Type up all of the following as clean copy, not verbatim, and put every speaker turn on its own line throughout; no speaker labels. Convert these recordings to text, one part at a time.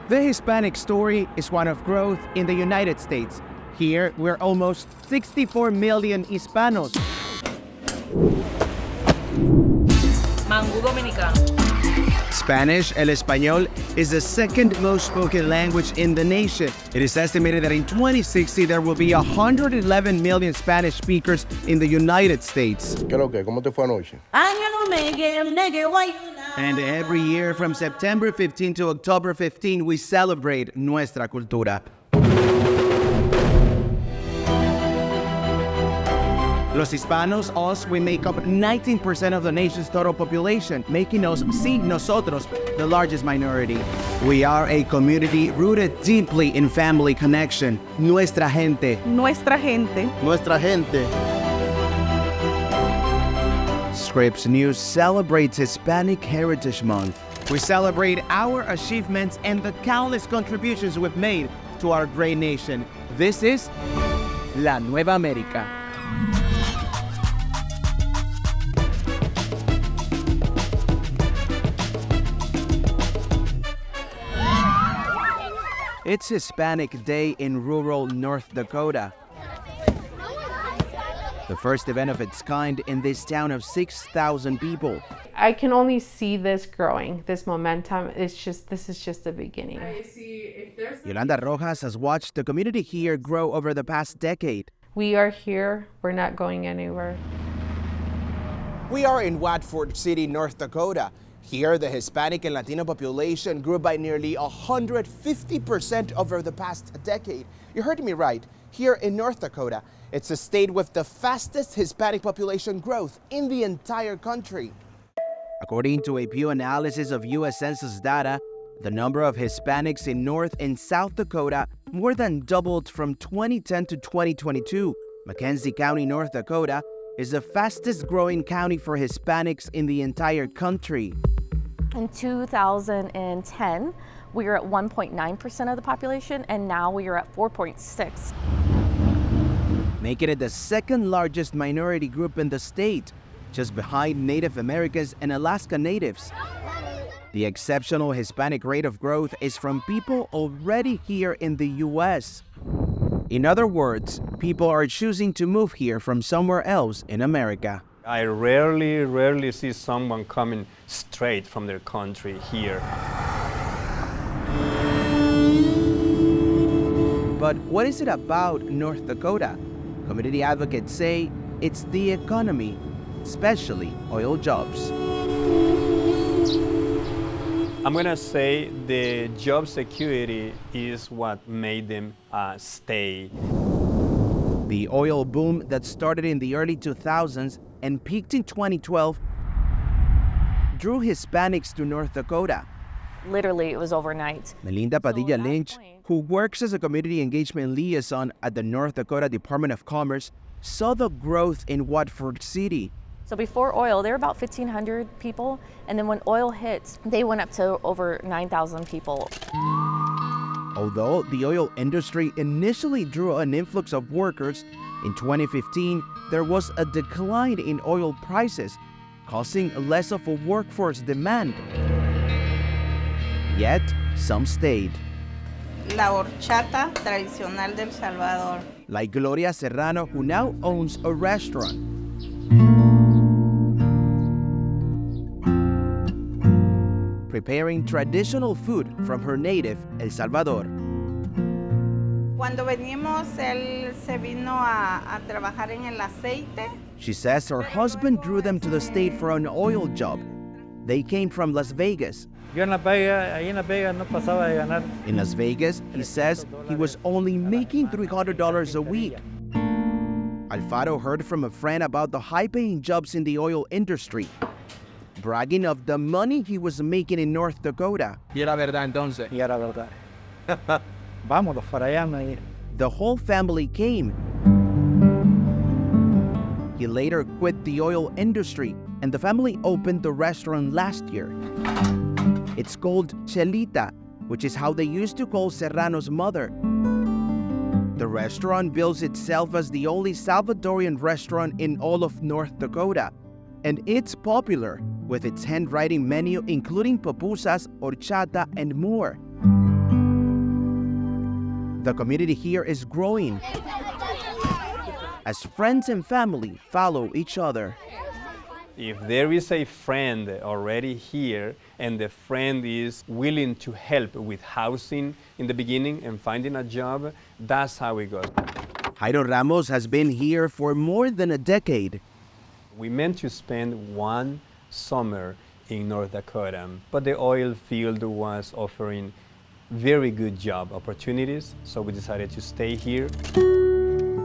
The Hispanic story is one of growth in the United States. Here, we're almost 64 million Hispanos.
Mangú dominicano.
Spanish, el español, is the second most spoken language in the nation. It is estimated that in 2060, there will be 111 million Spanish speakers in the United States.
¿Cómo te fue anoche?
And every year from September 15 to October 15, we celebrate nuestra cultura. Los Hispanos, us, we make up 19% of the nation's total population, making us, nosotros, the largest minority. We are a community rooted deeply in family connection. Nuestra gente.
Nuestra gente.
Nuestra gente.
Scripps News celebrates Hispanic Heritage Month. We celebrate our achievements and the countless contributions we've made to our great nation. This is La Nueva América. It's Hispanic Day in rural North Dakota. The first event of its kind in this town of 6,000 people.
I can only see this growing, this momentum. This is just the beginning.
Yolanda Rojas has watched the community here grow over the past decade.
We are here, we're not going anywhere.
We are in Watford City, North Dakota. Here, the Hispanic and Latino population grew by nearly 150% over the past decade. You heard me right. Here in North Dakota, it's a state with the fastest Hispanic population growth in the entire country. According to a Pew analysis of U.S. Census data, the number of Hispanics in North and South Dakota more than doubled from 2010 to 2022. McKenzie County, North Dakota, is the fastest growing county for Hispanics in the entire country.
In 2010, we were at 1.9% of the population, and now we are at 4.6%.
Making it the second largest minority group in the state, just behind Native Americans and Alaska Natives. The exceptional Hispanic rate of growth is from people already here in the U.S. In other words, people are choosing to move here from somewhere else in America.
I rarely see someone coming straight from their country here.
But what is it about North Dakota? Community advocates say it's the economy, especially oil jobs.
I'm gonna say the job security is what made them stay.
The oil boom that started in the early 2000s and peaked in 2012 drew Hispanics to North Dakota.
Literally, it was overnight.
Melinda Padilla Lynch, who works as a community engagement liaison at the North Dakota Department of Commerce, saw the growth in Watford City.
So before oil, there were about 1,500 people, and then when oil hit, they went up to over 9,000 people.
Although the oil industry initially drew an influx of workers, in 2015, there was a decline in oil prices, causing less of a workforce demand. Yet, some stayed.
La horchata tradicional del Salvador.
Like Gloria Serrano, who now owns a restaurant. Preparing traditional food from her native El Salvador.
Cuando venimos, él se vino a trabajar en el aceite.
She says her husband drew them to the state for an oil job. They came from Las Vegas.
In Las
Vegas, he says he was only making $300 a week. Alfaro heard from a friend about the high-paying jobs in the oil industry, bragging of the money he was making in North Dakota.
Y era verdad entonces. Y era verdad. Vámonos para allá.
The whole family came. He later quit the oil industry, and the family opened the restaurant last year. It's called Chelita, which is how they used to call Serrano's mother. The restaurant bills itself as the only Salvadorian restaurant in all of North Dakota, and it's popular with its handwriting menu including pupusas, horchata, and more. The community here is growing as friends and family follow each other.
If there is a friend already here and the friend is willing to help with housing in the beginning and finding a job, that's how it goes.
Jairo Ramos has been here for more than a decade.
We meant to spend one summer in North Dakota, but the oil field was offering very good job opportunities, so we decided to stay here.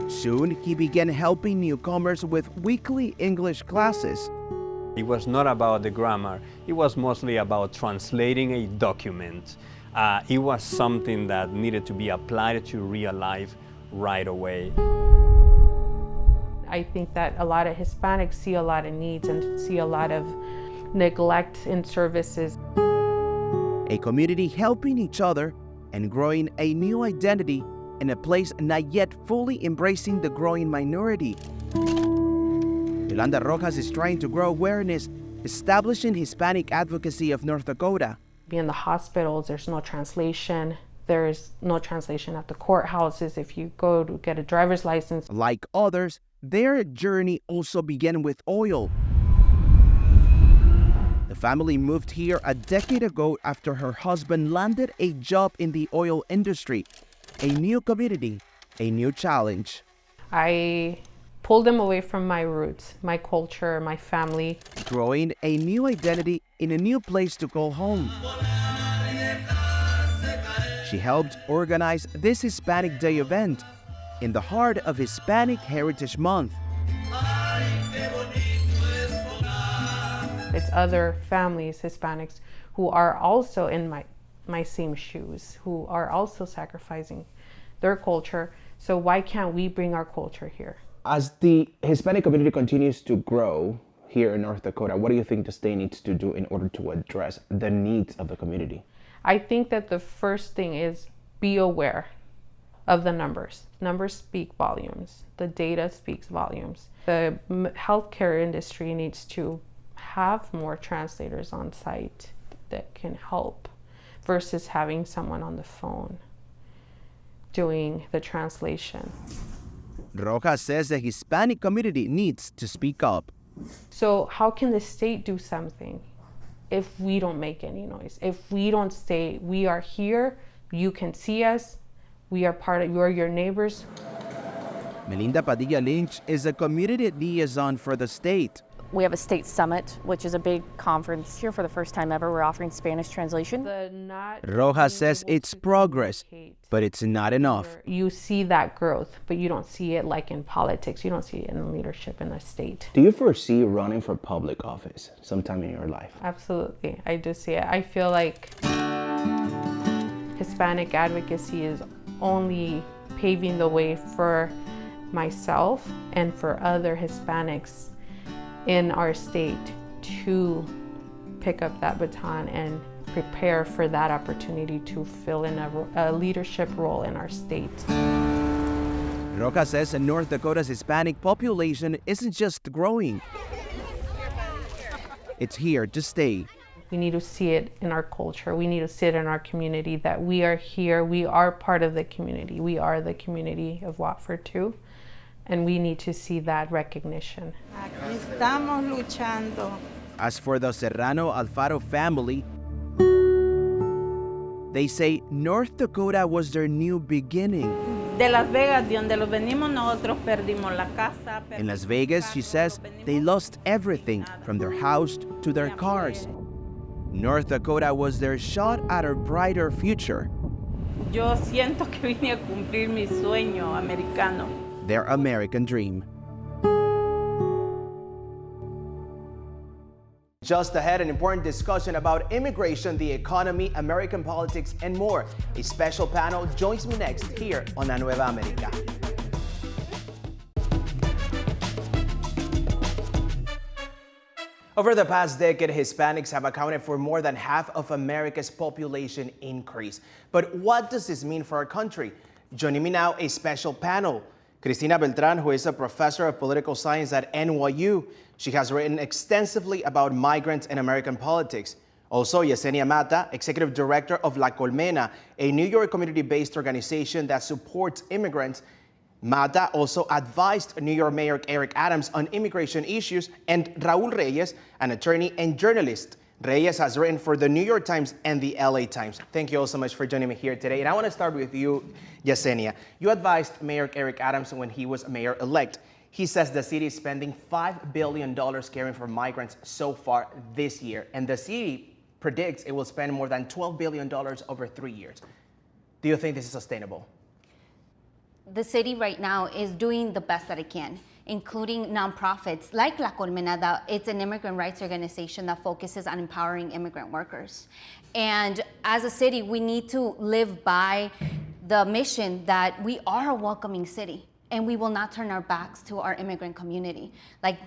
Soon, he began helping newcomers with weekly English classes.
It was not about the grammar, it was mostly about translating a document. It was something that needed to be applied to real life right away.
I think that a lot of Hispanics see a lot of needs and see a lot of neglect in services.
A community helping each other and growing a new identity in a place not yet fully embracing the growing minority. Yolanda Rojas is trying to grow awareness, establishing Hispanic advocacy of North Dakota.
In the hospitals, there's no translation. There's no translation at the courthouses. If you go to get a driver's license.
Like others, their journey also began with oil. The family moved here a decade ago after her husband landed a job in the oil industry. A new community, a new challenge.
I pulled them away from my roots, my culture, my family.
Growing a new identity in a new place to call home. She helped organize this Hispanic Day event in the heart of Hispanic Heritage Month.
It's other families, Hispanics, who are also in my same shoes, who are also sacrificing their culture. So why can't we bring our culture here?
As the Hispanic community continues to grow here in North Dakota, what do you think the state needs to do in order to address the needs of the community?
I think that the first thing is be aware of the numbers. Numbers speak volumes. The data speaks volumes. The healthcare industry needs to have more translators on site that can help versus having someone on the phone doing the translation.
Rojas says the Hispanic community needs to speak up.
So how can the state do something if we don't make any noise? If we don't say, we are here, you can see us, we are part of, you're your neighbors.
Melinda Padilla Lynch is a community liaison for the state.
We have a state summit, which is a big conference here for the first time ever. We're offering Spanish translation.
Rojas says it's progress, but it's not enough.
You see that growth, but you don't see it like in politics. You don't see it in leadership in the state.
Do you foresee running for public office sometime in your life?
Absolutely, I do see it. I feel like Hispanic advocacy is only paving the way for myself and for other Hispanics in our state to pick up that baton and prepare for that opportunity to fill in a leadership role in our state.
Rojas says North Dakota's Hispanic population isn't just growing. It's here to stay.
We need to see it in our culture. We need to see it in our community that we are here. We are part of the community. We are the community of Watford too. And we need to see that recognition.
Aquí estamos luchando.
As for the Serrano Alfaro family, they say North Dakota was their new beginning.
De Las Vegas, de donde los venimos, nosotros perdimos la casa.
In Las Vegas, she says, they lost everything from their house to their cars. North Dakota was their shot at a brighter future.
Yo siento que vine a cumplir mi sueño americano.
Their American dream. Just ahead, an important discussion about immigration, the economy, American politics, and more. A special panel joins me next here on Nueva América. Over the past decade, Hispanics have accounted for more than half of America's population increase. But what does this mean for our country? Joining me now, a special panel. Cristina Beltran, who is a professor of political science at NYU. She has written extensively about migrants and American politics. Also, Yesenia Mata, Executive Director of La Colmena, a New York community-based organization that supports immigrants. Mata also advised New York Mayor Eric Adams on immigration issues, and Raul Reyes, an attorney and journalist. Reyes has written for the New York Times and the LA Times. Thank you all so much for joining me here today. And I want to start with you, Yesenia. You advised Mayor Eric Adams when he was mayor-elect. He says the city is spending $5 billion caring for migrants so far this year, and the city predicts it will spend more than $12 billion over 3 years. Do you think this is sustainable?
The city right now is doing the best that it can, including nonprofits like La Colmena, that it's an immigrant rights organization that focuses on empowering immigrant workers. And as a city, we need to live by the mission that we are a welcoming city, and we will not turn our backs to our immigrant community.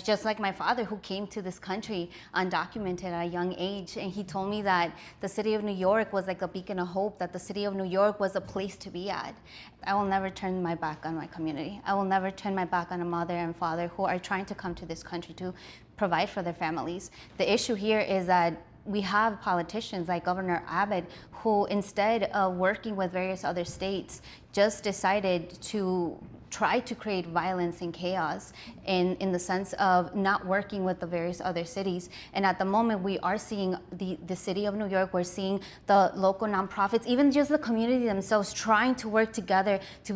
Just like my father, who came to this country undocumented at a young age, and he told me that the city of New York was like a beacon of hope, that the city of New York was a place to be at. I will never turn my back on my community. I will never turn my back on a mother and father who are trying to come to this country to provide for their families. The issue here is that we have politicians like Governor Abbott, who instead of working with various other states, just decided to try to create violence and chaos in the sense of not working with the various other cities. And at the moment, we are seeing the city of New York, we're seeing the local nonprofits, even just the community themselves trying to work together to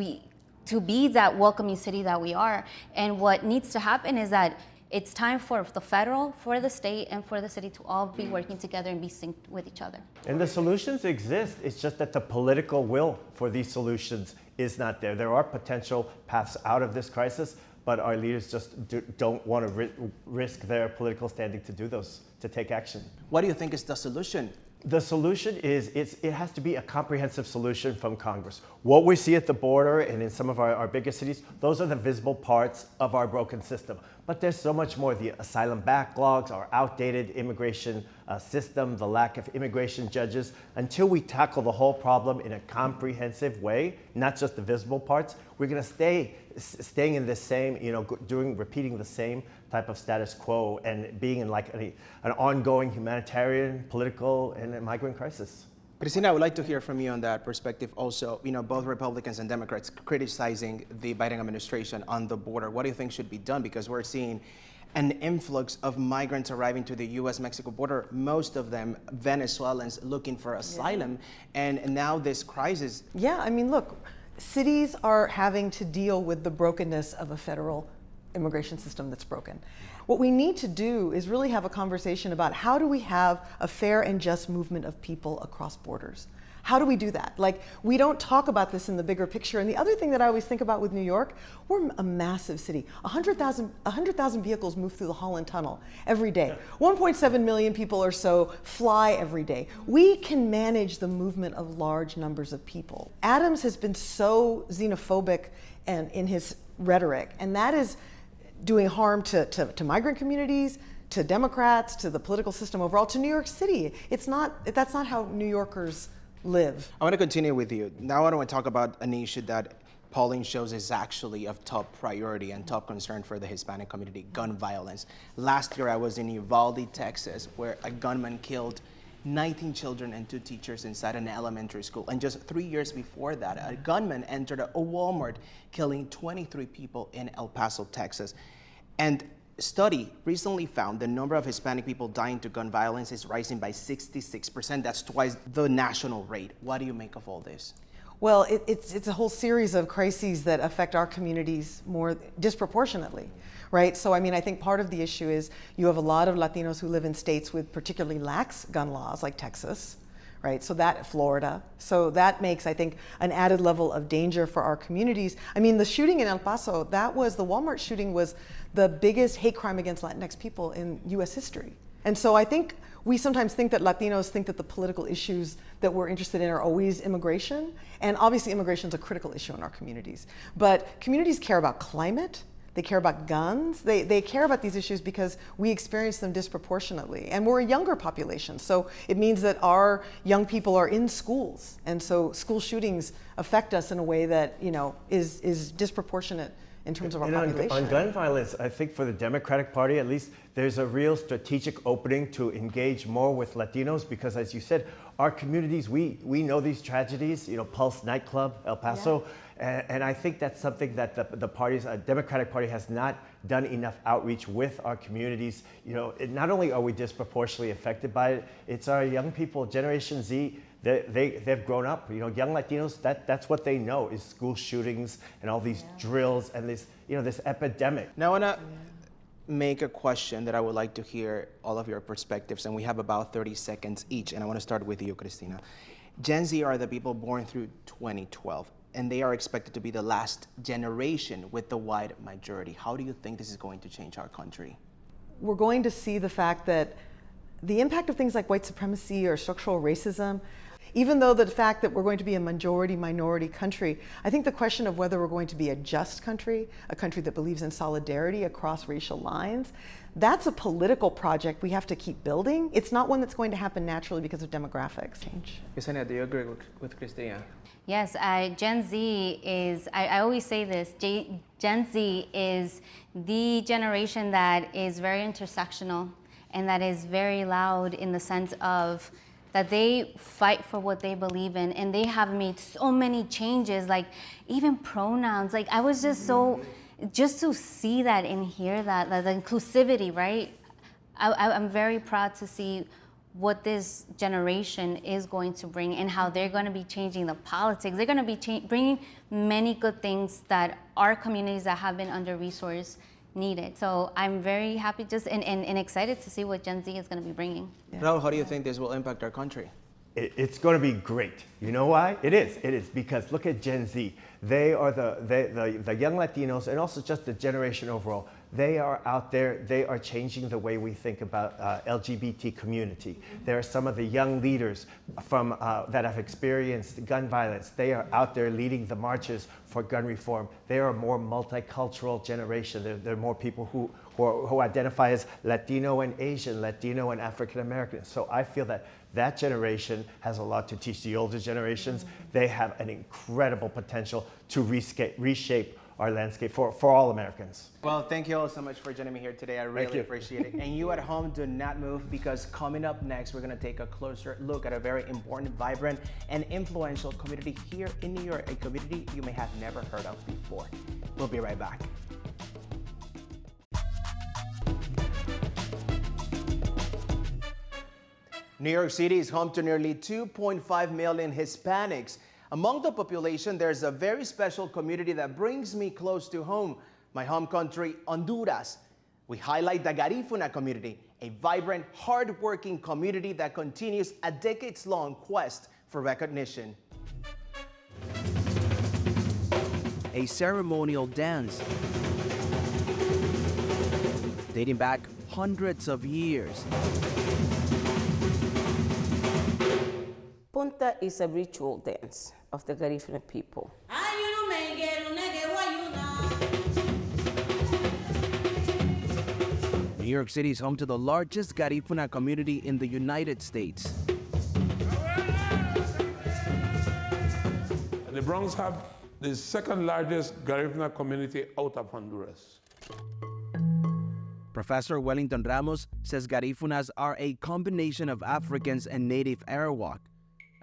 be that welcoming city that we are. And what needs to happen is that it's time for the federal, for the state, and for the city to all be working together and be synced with each other.
And the solutions exist. It's just that the political will for these solutions is not there. There are potential paths out of this crisis, but our leaders just don't want to risk their political standing to do those, to take action.
What do you think is the solution?
The solution is it has to be a comprehensive solution from Congress. What we see at the border and in some of our biggest cities, those are the visible parts of our broken system. But there's so much more. The asylum backlogs, our outdated immigration system, the lack of immigration judges. Until we tackle the whole problem in a comprehensive way, not just the visible parts, we're going to staying in the same, repeating the same type of status quo and being in like an ongoing humanitarian, political, and migrant crisis.
Cristina, I would like to hear from you on that perspective also. Both Republicans and Democrats criticizing the Biden administration on the border. What do you think should be done? Because we're seeing an influx of migrants arriving to the U.S.-Mexico border, most of them Venezuelans looking for asylum, and now this crisis.
Yeah, I mean, look, cities are having to deal with the brokenness of a federal immigration system that's broken. What we need to do is really have a conversation about how do we have a fair and just movement of people across borders? How do we do that? We don't talk about this in the bigger picture. And the other thing that I always think about with New York, we're a massive city. 100,000 vehicles move through the Holland Tunnel every day. 1.7 million people or so fly every day. We can manage the movement of large numbers of people. Adams has been so xenophobic and in his rhetoric, and that is doing harm to migrant communities, to Democrats, to the political system overall, to New York City. That's not how New Yorkers live.
I want to continue with you. Now I want to talk about an issue that polling shows is actually of top priority and top concern for the Hispanic community, gun violence. Last year I was in Uvalde, Texas, where a gunman killed 19 children and 2 teachers inside an elementary school. And just 3 years before that, a gunman entered a Walmart, killing 23 people in El Paso, Texas. And a study recently found the number of Hispanic people dying to gun violence is rising by 66%. That's twice the national rate. What do you make of all this?
Well, it's a whole series of crises that affect our communities more disproportionately, right? So, I mean, I think part of the issue is you have a lot of Latinos who live in states with particularly lax gun laws, like Texas, right? So Florida. So that makes, I think, an added level of danger for our communities. I mean, the shooting in El Paso, the Walmart shooting was the biggest hate crime against Latinx people in US history. And so I think we sometimes think that Latinos think that the political issues that we're interested in are always immigration. And obviously immigration is a critical issue in our communities. But communities care about climate, they care about guns, they care about these issues because we experience them disproportionately. And we're a younger population, so it means that our young people are in schools. And so school shootings affect us in a way that, is disproportionate in terms of our
And
population.
on gun violence, I think for the Democratic Party, at least, there's a real strategic opening to engage more with Latinos because, as you said, our communities, we know these tragedies, Pulse nightclub, El Paso, and I think that's something that the parties, Democratic Party has not done enough outreach with our communities. Not only are we disproportionately affected by it, it's our young people, Generation Z, they've grown up. Young Latinos, that's what they know is school shootings and all these drills and this epidemic.
Now I want to make a question that I would like to hear all of your perspectives, and we have about 30 seconds each, and I want to start with you, Cristina. Gen Z are the people born through 2012, and they are expected to be the last generation with the wide majority. How do you think this is going to change our country?
We're going to see the fact that the impact of things like white supremacy or structural racism, even though the fact that we're going to be a majority-minority country, I think the question of whether we're going to be a just country, a country that believes in solidarity across racial lines, that's a political project we have to keep building. It's not one that's going to happen naturally because of demographics.
Yesenia, do you agree with Cristina?
Yes, Gen Z is, I always say this, Gen Z is the generation that is very intersectional and that is very loud in the sense of that they fight for what they believe in, and they have made so many changes, like even pronouns. Like I was just just to see that and hear that, the inclusivity, right? I'm very proud to see what this generation is going to bring and how they're going to be changing the politics. They're going to be bringing many good things that our communities that have been under-resourced needed. So I'm very happy and excited to see what Gen Z is going to be bringing.
Raul, how do you think this will impact our country?
It's going to be great. You know why? It is because look at Gen Z. They are the young Latinos and also just the generation overall. They are out there. They are changing the way we think about LGBT community. There are some of the young leaders from that have experienced gun violence. They are out there leading the marches for gun reform. They are a more multicultural generation. There are more people who identify as Latino and Asian, Latino and African American. So I feel that generation has a lot to teach the older generations. They have an incredible potential to reshape our landscape for all Americans.
Well, thank you all so much for joining me here today. I really appreciate it. And you at home, do not move, because coming up next, we're going to take a closer look at a very important, vibrant, and influential community here in New York, a community you may have never heard of before. We'll be right back. New York City is home to nearly 2.5 million Hispanics. Among the population, there's a very special community that brings me close to home, my home country, Honduras. We highlight the Garifuna community, a vibrant, hard-working community that continues a decades-long quest for recognition. A ceremonial dance dating back hundreds of years.
Punta is a ritual dance of the Garifuna people.
New York City is home to the largest Garifuna community in the United States.
The Bronx have the second largest Garifuna community out of Honduras.
Professor Wellington Ramos says Garifunas are a combination of Africans and native Arawak.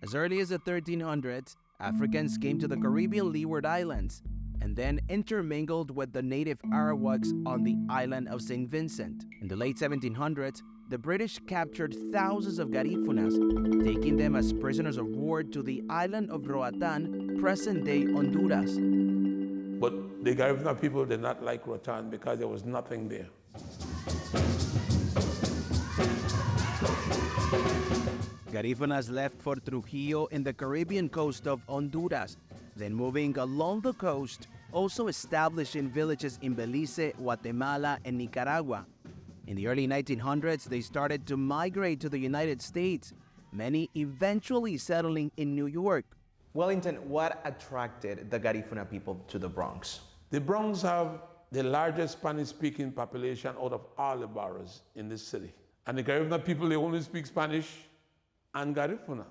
As early as the 1300s, Africans came to the Caribbean Leeward Islands and then intermingled with the native Arawaks on the island of St. Vincent. In the late 1700s, the British captured thousands of Garifunas, taking them as prisoners of war to the island of Roatan, present-day Honduras.
But the Garifuna people did not like Roatan because there was nothing there.
Garifunas left for Trujillo in the Caribbean coast of Honduras, then moving along the coast, also establishing villages in Belize, Guatemala, and Nicaragua. In the early 1900s, they started to migrate to the United States, many eventually settling in New York. Wellington, what attracted the Garifuna people to the Bronx?
The Bronx have the largest Spanish-speaking population out of all the boroughs in this city. And the Garifuna people, they only speak Spanish and Garifuna.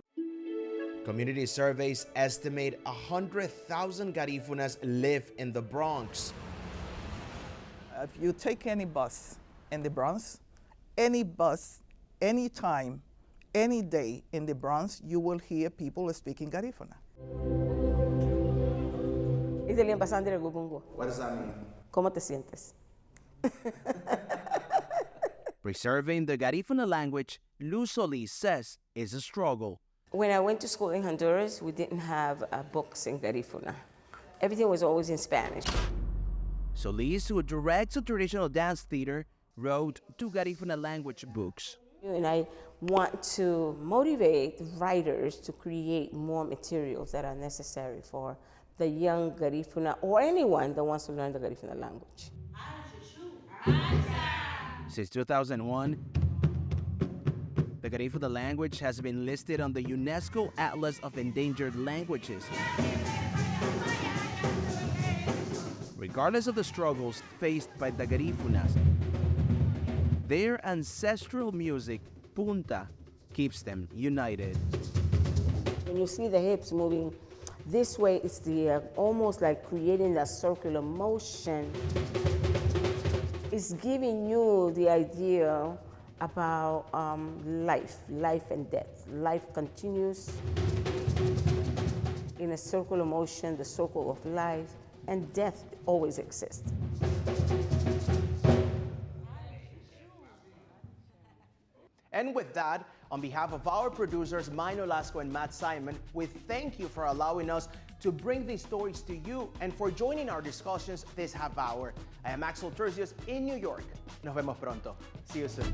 Community surveys estimate 100,000 Garifunas live in the Bronx.
If you take any bus in the Bronx, any bus, any time, any day in the Bronx, you will hear people speaking Garifuna.
What does that mean?
¿Cómo te sientes?
Preserving the Garifuna language, Luz Solis says, is a struggle.
When I went to school in Honduras, we didn't have books in Garifuna. Everything was always in Spanish.
Solis, who directs a traditional dance theater, wrote 2 Garifuna language books.
And I want to motivate writers to create more materials that are necessary for the young Garifuna or anyone that wants to learn the Garifuna language.
Since 2001, the Garifuna language has been listed on the UNESCO Atlas of Endangered Languages. Regardless of the struggles faced by the Garifunas, their ancestral music, punta, keeps them united.
When you see the hips moving this way, it's the almost like creating that circular motion. It's giving you the idea about life and death. Life continues in a circular motion, the circle of life, and death always exists.
And with that, on behalf of our producers, Mino Lasco and Matt Simon, we thank you for allowing us to bring these stories to you and for joining our discussions this half hour. I am Axel Turcios in New York. Nos vemos pronto. See you soon.